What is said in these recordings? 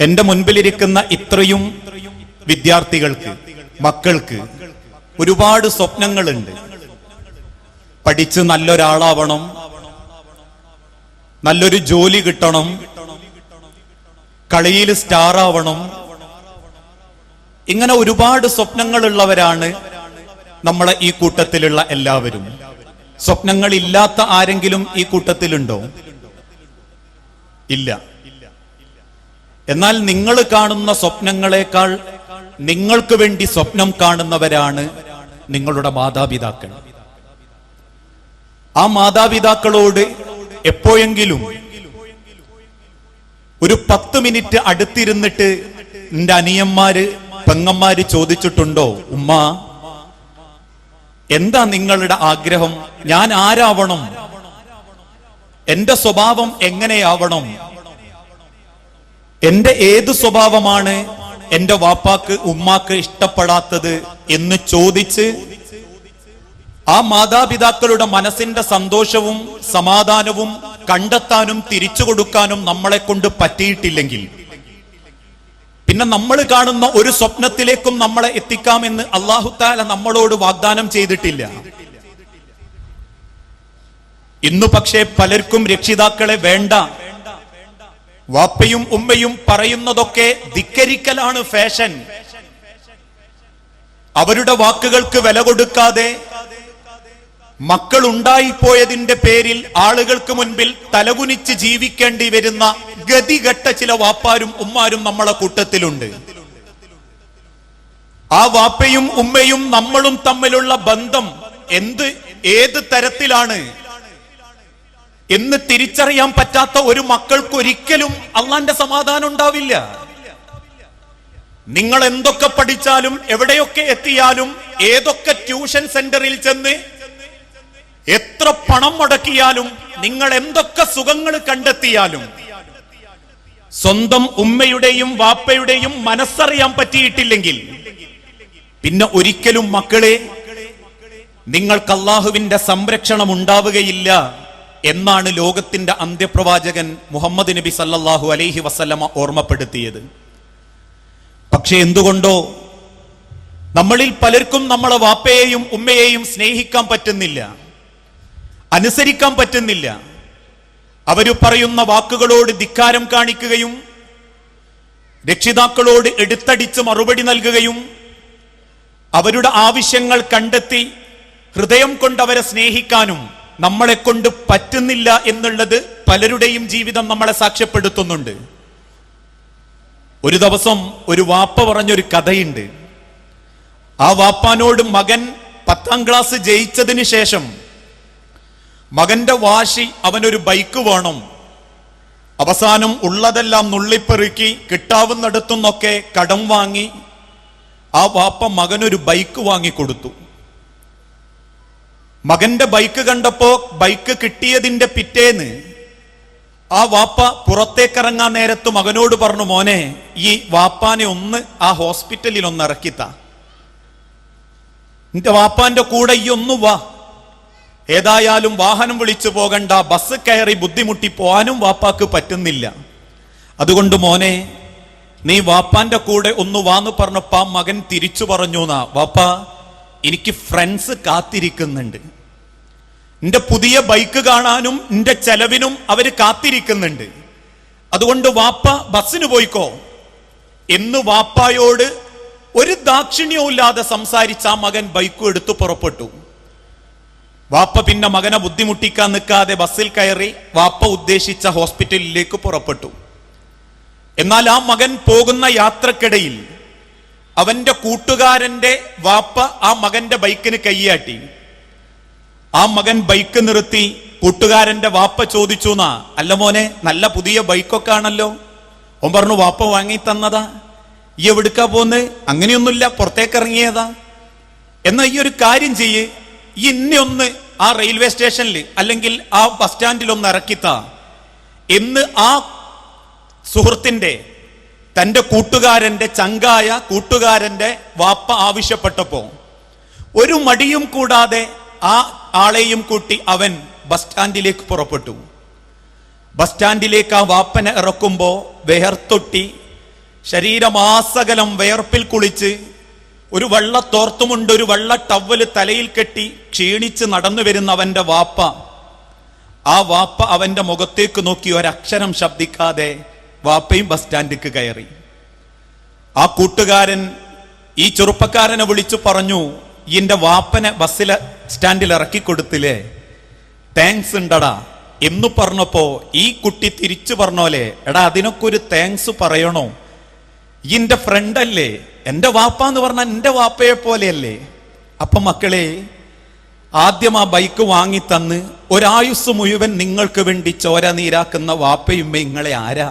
എന്റെ മുൻപിലിരിക്കുന്ന ഇത്രയും വിദ്യാർത്ഥികൾക്ക്, മക്കൾക്ക് ഒരുപാട് സ്വപ്നങ്ങളുണ്ട്. പഠിച്ച് നല്ലൊരാളാവണം, നല്ലൊരു ജോലി കിട്ടണം, കളിയിൽ സ്റ്റാർ ആവണം. ഇങ്ങനെ ഒരുപാട് സ്വപ്നങ്ങളുള്ളവരാണ് നമ്മളെ ഈ കൂട്ടത്തിലുള്ള എല്ലാവരും. സ്വപ്നങ്ങളില്ലാത്ത ആരെങ്കിലും ഈ കൂട്ടത്തിലുണ്ടോ? ഇല്ല. എന്നാൽ നിങ്ങൾ കാണുന്ന സ്വപ്നങ്ങളെക്കാൾ നിങ്ങൾക്ക് വേണ്ടി സ്വപ്നം കാണുന്നവരാണ് നിങ്ങളുടെ മാതാപിതാക്കൾ. ആ മാതാപിതാക്കളോട് എപ്പോഴെങ്കിലും ഒരു 10 മിനിറ്റ് അടുത്തിരുന്നിട്ട് നിന്റെ അനിയന്മാര് പെങ്ങന്മാര് ചോദിച്ചിട്ടുണ്ടോ, ഉമ്മ എന്താ നിങ്ങളുടെ ആഗ്രഹം? ഞാൻ ആരാവണം? എന്റെ സ്വഭാവം എങ്ങനെയാവണം? എന്റെ ഏത് സ്വഭാവമാണ് എന്റെ വാപ്പാക്ക് ഉമ്മാക്ക് ഇഷ്ടപ്പെടാത്തത് എന്ന് ചോദിച്ച് ആ മാതാപിതാക്കളുടെ മനസ്സിന്റെ സന്തോഷവും സമാധാനവും കണ്ടെത്താനും തിരിച്ചു കൊടുക്കാനും നമ്മളെ കൊണ്ട് പറ്റിയിട്ടില്ലെങ്കിൽ പിന്നെ നമ്മൾ കാണുന്ന ഒരു സ്വപ്നത്തിലേക്കും നമ്മളെ എത്തിക്കാമെന്ന് അല്ലാഹു തആല നമ്മളോട് വാഗ്ദാനം ചെയ്തിട്ടില്ല. ഇന്നു പക്ഷേ പലർക്കും രക്ഷിതാക്കളെ വേണ്ട. വാപ്പയും ഉമ്മയും പറയുന്നതൊക്കെ ധിക്കരിക്കലാണ് ഫാഷൻ. അവരുടെ വാക്കുകൾക്ക് വില കൊടുക്കാതെ മക്കൾ ഉണ്ടായിപ്പോയതിന്റെ പേരിൽ ആളുകൾക്ക് മുൻപിൽ തലകുനിച്ച് ജീവിക്കേണ്ടി വരുന്ന ഗതികെട്ട ചില വാപ്പാരും ഉമ്മാരും നമ്മളെ കൂട്ടത്തിലുണ്ട്. ആ വാപ്പയും ഉമ്മയും നമ്മളും തമ്മിലുള്ള ബന്ധം ഏത് തരത്തിലാണ് എന്ന് തിരിച്ചറിയാൻ പറ്റാത്ത ഒരു മക്കൾക്ക് ഒരിക്കലും അള്ളാന്റെ സമാധാനം ഉണ്ടാവില്ല. നിങ്ങൾ എന്തൊക്കെ പഠിച്ചാലും, എവിടെയൊക്കെ എത്തിയാലും, ഏതൊക്കെ ട്യൂഷൻ സെന്ററിൽ ചെന്ന് എത്ര പണം മുടക്കിയാലും, നിങ്ങൾ എന്തൊക്കെ സുഖങ്ങൾ കണ്ടെത്തിയാലും, സ്വന്തം ഉമ്മയുടെയും വാപ്പയുടെയും മനസ്സറിയാൻ പറ്റിയിട്ടില്ലെങ്കിൽ പിന്നെ ഒരിക്കലും മക്കളെ നിങ്ങൾക്ക് അല്ലാഹുവിന്റെ സംരക്ഷണം ഉണ്ടാവുകയില്ല എന്നാണ് ലോകത്തിന്റെ അന്ത്യപ്രവാചകൻ മുഹമ്മദ് നബി സല്ലല്ലാഹു അലൈഹി വസല്ലമ ഓർമ്മപ്പെടുത്തിയത്. പക്ഷെ എന്തുകൊണ്ടോ നമ്മളിൽ പലർക്കും നമ്മളെ വാപ്പയെയും ഉമ്മയെയും സ്നേഹിക്കാൻ പറ്റുന്നില്ല, അനുസരിക്കാൻ പറ്റുന്നില്ല. അവര് പറയുന്ന വാക്കുകളോട് ധിക്കാരം കാണിക്കുകയും രക്ഷിതാക്കളോട് എടുത്തടിച്ച് മറുപടി നൽകുകയും അവരുടെ ആവശ്യങ്ങൾ കണ്ടെത്തി ഹൃദയം കൊണ്ട് അവരെ സ്നേഹിക്കാനും നമ്മളെ കൊണ്ട് പറ്റുന്നില്ല എന്നുള്ളത് പലരുടെയും ജീവിതം നമ്മളെ സാക്ഷ്യപ്പെടുത്തുന്നുണ്ട്. ഒരു ദിവസം ഒരു വാപ്പ പറഞ്ഞൊരു കഥയുണ്ട്. ആ വാപ്പാനോട് മകൻ 10ാം ക്ലാസ് ജയിച്ചതിന് ശേഷം മകന്റെ വാശി, അവനൊരു ബൈക്ക് വേണം. അവസാനം ഉള്ളതെല്ലാം നുള്ളിപ്പെറുക്കി കിട്ടാവുന്നിടത്തുനിന്നൊക്കെ കടം വാങ്ങി ആ വാപ്പ മകനൊരു ബൈക്ക് വാങ്ങിക്കൊടുത്തു. മകന്റെ ബൈക്ക് കണ്ടപ്പോ ബൈക്ക് കിട്ടിയതിന്റെ പിറ്റേന്ന് ആ വാപ്പ പുറത്തേക്കിറങ്ങാൻ നേരത്ത് മകനോട് പറഞ്ഞു, മോനെ ഈ വാപ്പാനെ ഒന്ന് ആ ഹോസ്പിറ്റലിൽ ഒന്ന് ഇറക്കിത്ത, നിന്റെ വാപ്പാന്റെ കൂടെ ഈ ഒന്ന് വാ. ഏതായാലും വാഹനം വിളിച്ചു പോകണ്ട, ബസ് കയറി ബുദ്ധിമുട്ടി പോകാനും വാപ്പാക്ക് പറ്റുന്നില്ല. അതുകൊണ്ട് മോനെ നീ വാപ്പാന്റെ കൂടെ ഒന്ന് വാന്ന് പറഞ്ഞപ്പോ മകൻ തിരിച്ചു പറഞ്ഞു, വാപ്പ എനിക്ക് ഫ്രണ്ട്സ് കാത്തിരിക്കുന്നുണ്ട്, നിന്റെ പുതിയ ബൈക്ക് കാണാനും നിന്റെ ചെലവിനും അവര് കാത്തിരിക്കുന്നുണ്ട്, അതുകൊണ്ട് വാപ്പ ബസ്സിന് പോയിക്കോ എന്ന് വാപ്പായോട് ഒരു ദാക്ഷിണ്യവും ഇല്ലാതെ സംസാരിച്ച ആ മകൻ ബൈക്ക് എടുത്തു പുറപ്പെട്ടു. വാപ്പ പിന്നെ മകനെ ബുദ്ധിമുട്ടിക്കാൻ നിൽക്കാതെ ബസ്സിൽ കയറി വാപ്പ ഉദ്ദേശിച്ച ഹോസ്പിറ്റലിലേക്ക് പുറപ്പെട്ടു. എന്നാൽ ആ മകൻ പോകുന്ന യാത്രക്കിടയിൽ അവന്റെ കൂട്ടുകാരന്റെ വാപ്പ ആ മകന്റെ ബൈക്കിന് കൈയാട്ടി. ആ മകൻ ബൈക്ക് നിർത്തി. കൂട്ടുകാരന്റെ വാപ്പ ചോദിച്ചു, അല്ല മോനെ, നല്ല പുതിയ ബൈക്കൊക്കെ ആണല്ലോ. അവൻ പറഞ്ഞു, വാപ്പ വാങ്ങി തന്നതാ. ഈ എവിടുക്കാ പോന്ന്? അങ്ങനെയൊന്നുമില്ല, പുറത്തേക്ക് ഇറങ്ങിയതാ. എന്നാ ഈ ഒരു കാര്യം ചെയ്യ്, ഈ ഇന്നെ ഒന്ന് ആ റെയിൽവേ സ്റ്റേഷനിൽ അല്ലെങ്കിൽ ആ ബസ് സ്റ്റാൻഡിൽ ഒന്ന് ഇറക്കിത്താ എന്ന് ആ സുഹൃത്തിന്റെ, തന്റെ കൂട്ടുകാരന്റെ, ചങ്കായ കൂട്ടുകാരന്റെ വാപ്പ ആവശ്യപ്പെട്ടപ്പോ ഒരു മടിയും കൂടാതെ ആ ആളെയും കൂട്ടി അവൻ ബസ് സ്റ്റാൻഡിലേക്ക് പുറപ്പെട്ടു. ബസ് സ്റ്റാൻഡിലേക്ക് ആ വാപ്പനെ ഇറക്കുമ്പോ വേർത്തൊട്ടി ശരീരമാസകലം വിയർപ്പിൽ കുളിച്ച് ഒരു വെള്ള തോർത്തുമുണ്ട്, ഒരു വെള്ള ടവല് തലയിൽ കെട്ടി ക്ഷീണിച്ച് നടന്നു വരുന്ന അവന്റെ വാപ്പ, ആ വാപ്പ അവന്റെ മുഖത്തേക്ക് നോക്കി ഒരക്ഷരം ശബ്ദിക്കാതെ വാപ്പയും ബസ് സ്റ്റാൻഡിലേക്ക് കയറി. ആ കൂട്ടുകാരൻ ഈ ചെറുപ്പക്കാരനെ വിളിച്ചു പറഞ്ഞു, എന്റെ വാപ്പനെ ബസ്സിലെ സ്റ്റാൻഡിൽ ഇറക്കി കൊടുത്തില്ലേ, താങ്ക്സ് ഉണ്ടടാ എന്ന് പറഞ്ഞപ്പോ ഈ കുട്ടി തിരിച്ചു പറഞ്ഞോലെ, എടാ അതിനൊക്കെ ഒരു താങ്ക്സ് പറയണോ, എന്റെ ഫ്രണ്ട് അല്ലേ, എന്റെ വാപ്പ എന്ന് പറഞ്ഞാൽ എന്റെ വാപ്പയെ പോലെയല്ലേ. അപ്പൊ മക്കളെ, ആദ്യം ആ ബൈക്ക് വാങ്ങി തന്ന് ഒരായുസ് മുഴുവൻ നിങ്ങൾക്ക് വേണ്ടി ചോര നീരാക്കുന്ന വാപ്പയും നിങ്ങളെ ആരാ?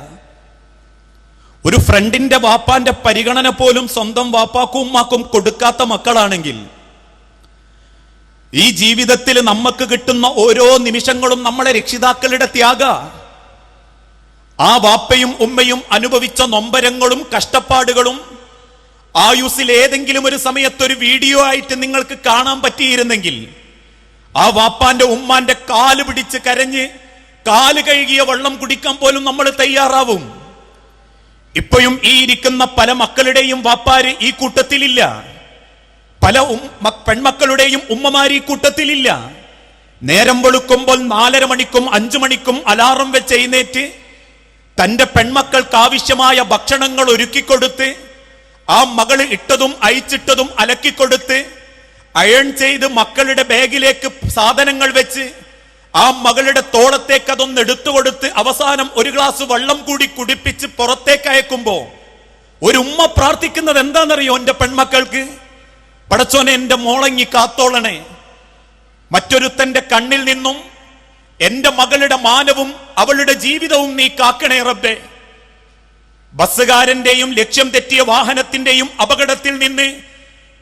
ഒരു ഫ്രണ്ടിന്റെ വാപ്പാന്റെ പരിഗണന പോലും സ്വന്തം വാപ്പാക്കും ഉമ്മാക്കും കൊടുക്കാത്ത മക്കളാണെങ്കിൽ ഈ ജീവിതത്തിൽ നമുക്ക് കിട്ടുന്ന ഓരോ നിമിഷങ്ങളും നമ്മളെ രക്ഷിതാക്കളുടെ ത്യാഗ. ആ വാപ്പയും ഉമ്മയും അനുഭവിച്ച നൊമ്പരങ്ങളും കഷ്ടപ്പാടുകളും ആയുസ്സിൽ ഏതെങ്കിലും ഒരു സമയത്ത് ഒരു വീഡിയോ ആയിട്ട് നിങ്ങൾക്ക് കാണാൻ പറ്റിയിരുന്നെങ്കിൽ ആ വാപ്പാന്റെ ഉമ്മാന്റെ കാല് പിടിച്ച് കരഞ്ഞ് കാല് കഴുകിയ വെള്ളം കുടിക്കാൻ പോലും നമ്മൾ തയ്യാറാവും. ഇപ്പോഴും ഈ ഇരിക്കുന്ന പല മക്കളുടെയും വാപ്പാര് ഈ കൂട്ടത്തിലില്ല, പല പെൺമക്കളുടെയും ഉമ്മമാര് ഈ കൂട്ടത്തിലില്ല. നേരം വെളുക്കുമ്പോൾ 4:30 മണിക്കും 5 മണിക്കും അലാറം വെച്ച് എഴുന്നേറ്റ് തന്റെ പെൺമക്കൾക്ക് ആവശ്യമായ ഭക്ഷണങ്ങൾ ഒരുക്കിക്കൊടുത്ത്, ആ മകള് ഇട്ടതും അയച്ചിട്ടതും അലക്കിക്കൊടുത്ത്, അയൺ ചെയ്ത് മക്കളുടെ ബാഗിലേക്ക് സാധനങ്ങൾ വെച്ച് ആ മകളുടെ തോളത്തേക്ക് അതൊന്ന് എടുത്തു കൊടുത്ത് അവസാനം ഒരു ഗ്ലാസ് വെള്ളം കൂടി കുടിപ്പിച്ച് പുറത്തേക്ക് അയക്കുമ്പോ ഒരു ഉമ്മ പ്രാർത്ഥിക്കുന്നത് എന്താണെന്നറിയോ? എന്റെ പെൺമക്കൾക്ക്, പടച്ചോനെ എന്റെ മോളങ്ങി കാത്തോളണേ, മറ്റൊരുത്തന്റെ കണ്ണിൽ നിന്നും എന്റെ മകളുടെ മാനവും അവളുടെ ജീവിതവും നീ കാക്കണേ റബ്ബേ. ബസ്സുകാരന്റെയും ലക്ഷ്യം തെറ്റിയ വാഹനത്തിന്റെയും അപകടത്തിൽ നിന്ന്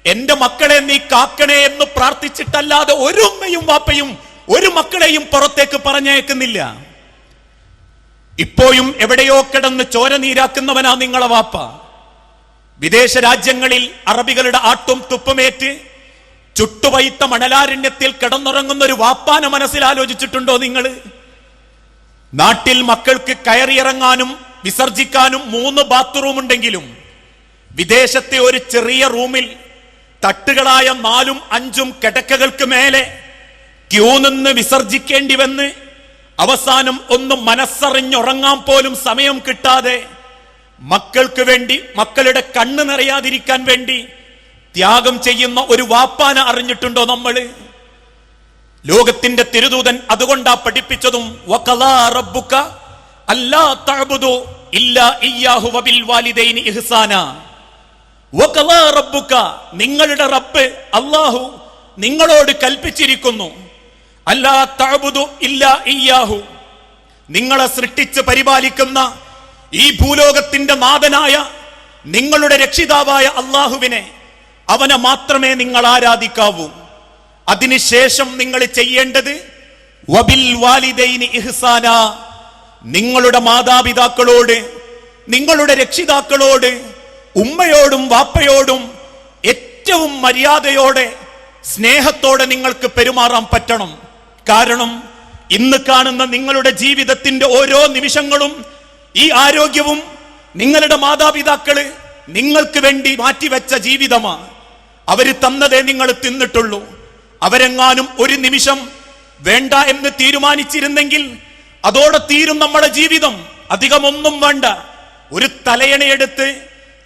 എന്റെ മക്കളെ നീ കാക്കണേ എന്ന് പ്രാർത്ഥിച്ചിട്ടല്ലാതെ ഒരു ഉമ്മയും വാപ്പയും ഒരു മക്കളെയും പുറത്തേക്ക് പറഞ്ഞയക്കുന്നില്ല. ഇപ്പോഴും എവിടെയോ കിടന്ന് ചോര നീരാക്കുന്നവനാ നിങ്ങളെ വാപ്പ. വിദേശ രാജ്യങ്ങളിൽ അറബികളുടെ ആട്ടും തുപ്പുമേറ്റ് ചുട്ടുവൈത്ത മണലാരണ്യത്തിൽ കിടന്നുറങ്ങുന്ന ഒരു വാപ്പാനെ മനസ്സിൽ ആലോചിച്ചിട്ടുണ്ടോ നിങ്ങൾ? നാട്ടിൽ മക്കൾക്ക് കയറിയിറങ്ങാനും വിസർജിക്കാനും 3 ബാത്റൂം ഉണ്ടെങ്കിലും വിദേശത്തെ ഒരു ചെറിയ റൂമിൽ തട്ടുകളായ 4ഉം 5ഉം കിടക്കകൾക്ക് മേലെ ക്യൂ നിന്ന് വിസർജിക്കേണ്ടി വന്ന് അവസാനം ഒന്ന് മനസ്സറിഞ്ഞുറങ്ങാൻ പോലും സമയം കിട്ടാതെ മക്കൾക്ക് വേണ്ടി, മക്കളുടെ കണ്ണ് നിറയാതിരിക്കാൻ വേണ്ടി ത്യാഗം ചെയ്യുന്ന ഒരു വാപ്പാനെ അറിഞ്ഞിട്ടുണ്ടോ നമ്മള്? ലോകത്തിന്റെ തിരുദൂതൻ അതുകൊണ്ടാ പഠിപ്പിച്ചതും വഖളാ റബ്ബുക അല്ലാ തഅബുദു ഇല്ലാ ഇയ്യാഹു വബിൽ വാലിദൈനി ഇഹ്സാനാ. വഖളാ റബ്ബുക, നിങ്ങളുടെ റബ്ബ് അല്ലാഹു നിങ്ങളോട് കൽപ്പിച്ചിരിക്കുന്നു, അല്ലാ തഅബുദു ഇല്ലാ ഇയ്യാഹു, നിങ്ങളെ സൃഷ്ടിച്ച് പരിപാലിക്കുന്ന ഈ ഭൂലോകത്തിന്റെ നാഥനായ നിങ്ങളുടെ രക്ഷിതാവായ അല്ലാഹുവിനെ, അവനെ മാത്രമേ നിങ്ങൾ ആരാധിക്കാവൂ. അതിനുശേഷം നിങ്ങൾ ചെയ്യേണ്ടത് വബിൽ വാലിദൈനി ഇഹ്സാന, നിങ്ങളുടെ മാതാപിതാക്കളോട്, നിങ്ങളുടെ രക്ഷിതാക്കളോട്, ഉമ്മയോടും വാപ്പയോടും ഏറ്റവും മര്യാദയോടെ സ്നേഹത്തോടെ നിങ്ങൾക്ക് പെരുമാറാൻ പറ്റണം. കാരണം ഇന്ന് കാണുന്ന നിങ്ങളുടെ ജീവിതത്തിന്റെ ഓരോ നിമിഷങ്ങളും ഈ ആരോഗ്യവും നിങ്ങളുടെ മാതാപിതാക്കള് നിങ്ങൾക്ക് വേണ്ടി മാറ്റിവെച്ച ജീവിതമാണ്. അവര് തന്നതേ നിങ്ങൾ തിന്നിട്ടുള്ളൂ. അവരെങ്ങാനും ഒരു നിമിഷം വേണ്ട എന്ന് തീരുമാനിച്ചിരുന്നെങ്കിൽ അതോടെ തീരും നമ്മുടെ ജീവിതം. അധികമൊന്നും വേണ്ട. ഒരു തലയണയെടുത്ത്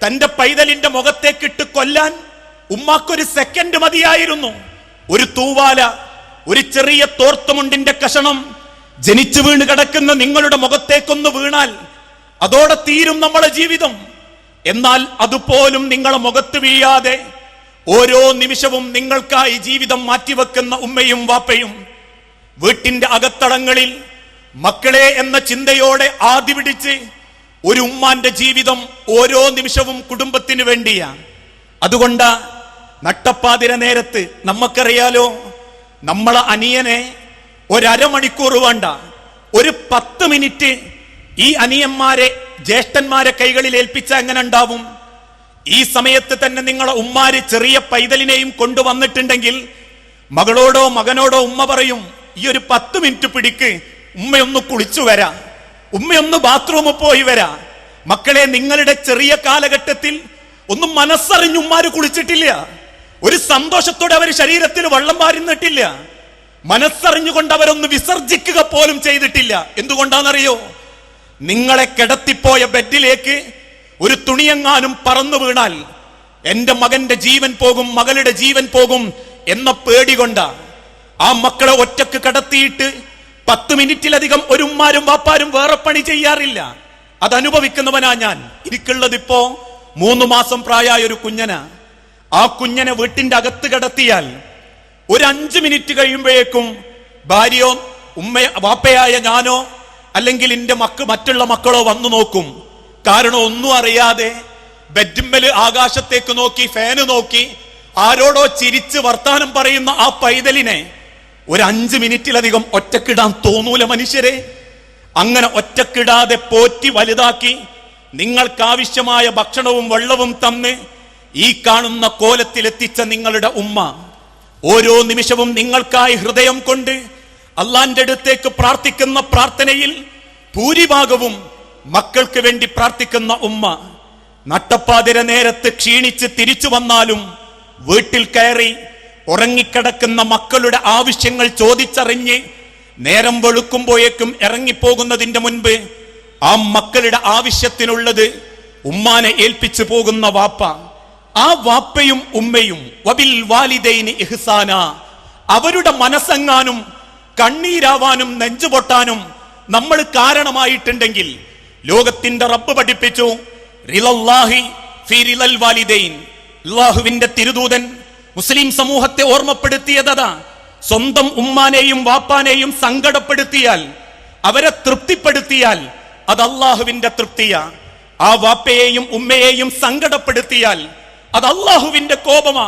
തന്റെ പൈതലിന്റെ മുഖത്തേക്കിട്ട് കൊല്ലാൻ ഉമ്മാക്കൊരു സെക്കൻഡ് മതിയായിരുന്നു. ഒരു തൂവാല, ഒരു ചെറിയ തോർത്തുമുണ്ടിന്റെ കഷണം ജനിച്ചു വീണ് കിടക്കുന്ന നിങ്ങളുടെ മുഖത്തേക്കൊന്ന് വീണാൽ അതോടെ തീരും നമ്മുടെ ജീവിതം. എന്നാൽ അതുപോലും നിങ്ങളെ മുഖത്ത് വീഴാതെ ഓരോ നിമിഷവും നിങ്ങൾക്കായി ജീവിതം മാറ്റിവെക്കുന്ന ഉമ്മയും വാപ്പയും, വീട്ടിന്റെ അകത്തളങ്ങളിൽ മക്കളെ എന്ന ചിന്തയോടെ ആദ്യ പിടിച്ച് ഒരു ഉമ്മാന്റെ ജീവിതം ഓരോ നിമിഷവും കുടുംബത്തിന് വേണ്ടിയാണ്. അതുകൊണ്ട് നട്ടപ്പാതിര നേരത്ത് നമുക്കറിയാലോ, നമ്മളെ അനിയനെ 1/2 മണിക്കൂർ വേണ്ട, ഒരു 10 മിനിറ്റ് ഈ അനിയന്മാരെ ജ്യേഷ്ഠന്മാരെ കൈകളിൽ ഏൽപ്പിച്ച എങ്ങനെ ഉണ്ടാവും? ഈ സമയത്ത് തന്നെ നിങ്ങളെ ഉമ്മാര് ചെറിയ പൈതലിനെയും കൊണ്ടുവന്നിട്ടുണ്ടെങ്കിൽ മകളോടോ മകനോടോ ഉമ്മ പറയും, ഈ ഒരു 10 മിനിറ്റ് പിടിക്ക്, ഉമ്മയൊന്ന് കുളിച്ചു വരാ, ഉമ്മയൊന്ന് ബാത്റൂമിൽ പോയി വരാ, മക്കളെ, നിങ്ങളുടെ ചെറിയ കാലഘട്ടത്തിൽ ഒന്നും മനസ്സറിഞ്ഞ് ഉമ്മാര് കുളിച്ചിട്ടില്ല. ഒരു സന്തോഷത്തോടെ അവർ ശരീരത്തിൽ വെള്ളം വാരുന്നിട്ടില്ല. മനസ്സറിഞ്ഞുകൊണ്ട് അവരൊന്ന് വിസർജിക്കുക പോലും ചെയ്തിട്ടില്ല. എന്തുകൊണ്ടാണെന്നറിയോ? നിങ്ങളെ കിടത്തിപ്പോയ ബെഡിലേക്ക് ഒരു തുണിയെങ്ങാനും പറന്നു വീണാൽ എന്റെ മകന്റെ ജീവൻ പോകും, മകളുടെ ജീവൻ പോകും എന്ന പേടി കൊണ്ടാ ആ മക്കളെ ഒറ്റക്ക് കടത്തിയിട്ട് 10 മിനിറ്റിലധികം ഒരു ഉമ്മാരും വാപ്പാരും വേറെ പണി ചെയ്യാറില്ല. അതനുഭവിക്കുന്നവനാ ഞാൻ. എനിക്കുള്ളതിപ്പോ 3 മാസം പ്രായമായ ഒരു കുഞ്ഞനാ. ആ കുഞ്ഞനെ വീട്ടിന്റെ അകത്ത് കടത്തിയാൽ ഒരു 5 മിനിറ്റ് കഴിയുമ്പോഴേക്കും ഭാര്യയോ വാപ്പയായ ഞാനോ അല്ലെങ്കിൽ എന്റെ മറ്റുള്ള മക്കളോ വന്നു നോക്കും. കാരണം ഒന്നും അറിയാതെ ബെഡ്മേല് ആകാശത്തേക്ക് നോക്കി, ഫാന് നോക്കി, ആരോടോ ചിരിച്ച് വർത്താനം പറയുന്ന ആ പൈതലിനെ ഒരു 5 മിനിറ്റിലധികം ഒറ്റക്കിടാൻ തോന്നൂല മനുഷ്യരെ. അങ്ങനെ ഒറ്റക്കിടാതെ പോറ്റി വലുതാക്കി നിങ്ങൾക്കാവശ്യമായ ഭക്ഷണവും വെള്ളവും തന്ന് ഈ കാണുന്ന കോലത്തിലെത്തിച്ച നിങ്ങളുടെ ഉമ്മ, ഓരോ നിമിഷവും നിങ്ങൾക്കായി ഹൃദയം കൊണ്ട് അള്ളാന്റെ അടുത്തേക്ക് പ്രാർത്ഥിക്കുന്ന പ്രാർത്ഥനയിൽ ഭൂരിഭാഗവും മക്കൾക്ക് വേണ്ടി പ്രാർത്ഥിക്കുന്ന ഉമ്മ, നട്ടപ്പാതിര നേരത്ത് ക്ഷീണിച്ച് തിരിച്ചു വന്നാലും വീട്ടിൽ കയറി ഉറങ്ങിക്കിടക്കുന്ന മക്കളുടെ ആവശ്യങ്ങൾ ചോദിച്ചറിഞ്ഞ് നേരം വെളുക്കുമ്പോഴേക്കും ഇറങ്ങിപ്പോകുന്നതിന്റെ മുൻപ് ആ മക്കളുടെ ആവശ്യത്തിനുള്ളത് ഉമ്മാനെ ഏൽപ്പിച്ചു പോകുന്ന വാപ്പ, ആ വാപ്പയും ഉമ്മയും വബിൽ വാലിദൈനി ഇഹ്സാന, അവരുടെ മനസ്സെങ്ങാനും കണ്ണീരാവാനും നെഞ്ചുപൊട്ടാനും നമ്മൾ കാരണമായിട്ടുണ്ടെങ്കിൽ ലോകത്തിന്റെ റബ്ബ് പഠിപ്പിച്ചു റിളല്ലാഹി ഫീ റിളൽ വാലിദൈൻ. അല്ലാഹുവിന്റെ തിരുദൂതൻ മുസ്ലിം സമൂഹത്തെ ഓർമ്മപ്പെടുത്തിയതാ, സ്വന്തം ഉമ്മാനെയും വാപ്പാനെയും സങ്കടപ്പെടുത്തിയാൽ, അവരെ തൃപ്തിപ്പെടുത്തിയാൽ അത് അല്ലാഹുവിന്റെ തൃപ്തിയാ. ആ വാപ്പയെയും ഉമ്മയെയും സങ്കടപ്പെടുത്തിയാൽ അത് അല്ലാഹുവിന്റെ കോപമാ.